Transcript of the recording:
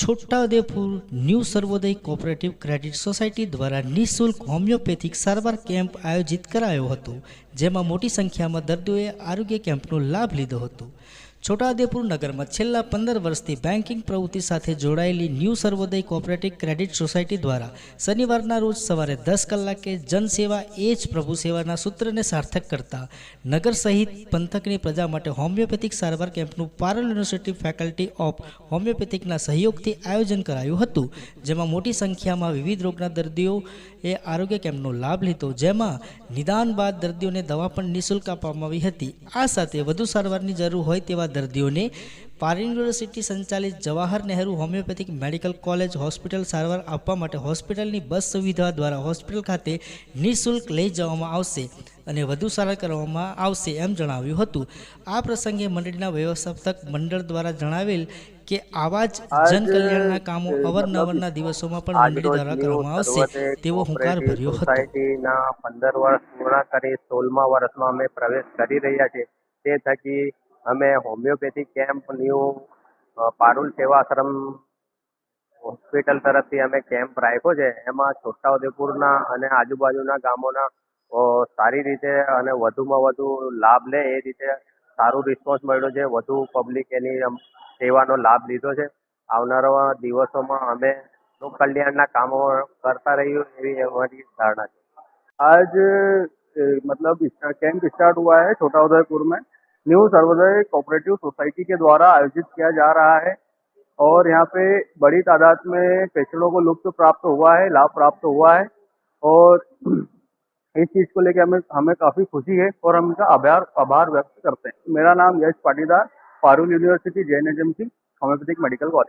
Chhota Udepur new સર્વોદય cooperative credit society દ્વારા નિઃશુલ્ક homeopathic સારવાર કેમ્પ આયોજિત કરાયો હતો, જેમાં મોટી સંખ્યામાં દર્દીઓએ આરોગ્ય કેમ્પનો લાભ લીધો હતો. છોટાઉદેપુર નગરમાં છેલ્લા 15 વર્ષથી બેન્કિંગ પ્રવૃત્તિ સાથે જોડાયેલી ન્યૂ સર્વોદય કોઓપરેટિવ ક્રેડિટ સોસાયટી દ્વારા શનિવારના રોજ સવારે 10 કલાકે જનસેવા એ જ પ્રભુ સેવાના સૂત્રને સાર્થક કરતા નગર સહિત પંથકની પ્રજા માટે હોમિયોપેથિક સારવાર કેમ્પનું પારુલ યુનિવર્સિટી ફેકલ્ટી ઓફ હોમિયોપેથિકના સહયોગથી આયોજન કરાયું હતું, જેમાં મોટી સંખ્યામાં વિવિધ રોગના દર્દીઓએ આરોગ્ય કેમ્પનો લાભ લીધો, જેમાં નિદાન બાદ દર્દીઓને દવા પણ નિઃશુલ્ક આપવામાં આવી હતી. આ સાથે વધુ સારવારની જરૂર હોય તેવા દર્દીઓને પારુલ યુનિવર્સિટી સંચાલિત Jawahar Nehru homeopathic medical college hospital સારવાર આપવા માટે હોસ્પિટલની બસ સુવિધા દ્વારા હોસ્પિટલ ખાતે નિઃશુલ્ક લઈ જવામાં આવશે અને વધુ સારવાર કરવામાં આવશે એમ જણાવ્યું હતું. આ પ્રસંગે મંડળીના વ્યવસ્થાપક મંડળ દ્વારા જણાવેલ કે આવા જ જનકલ્યાણના કામો અવારનવારના દિવસોમાં પણ મંડળી દ્વારા કરવામાં આવશે તેવો હુંકાર ભર્યો હતો. 15 વર્ષ પૂર્ણ કરી 16મા વર્ષમાં અમે પ્રવેશ કરી રહ્યા છીએ. તે થકી અમે હોમિયોપેથિક કેમ્પ ન્યૂ પારુલ સેવાશ્રમ હોસ્પિટલ તરફથી અમે કેમ્પ રાખ્યો છે. એમાં છોટાઉદેપુરના અને આજુબાજુના ગામોના સારી રીતે અને વધુમાં વધુ લાભ લે એ રીતે સારું રિસ્પોન્સ મળ્યો છે. વધુ પબ્લિક એની સેવાનો લાભ લીધો છે. આવનારા દિવસોમાં અમે લોક કલ્યાણના કામો કરતા રહીએ એવી અમારી ધારણા છે. आज मतलब कैंप स्टार्ट हुआ है छोटाउदेपुर में न्यू सर्वोदय कोऑपरेटिव सोसाइटी के द्वारा आयोजित किया जा रहा है और यहाँ पे बड़ी तादाद में पेशेंटों को लुत्फ प्राप्त हुआ है, लाभ प्राप्त हुआ है और इस चीज को लेकर हमें काफी खुशी है और हम इनका आभार व्यक्त करते हैं. मेरा नाम Yash Patidar, Parul university Jain agency homeopathic medical college.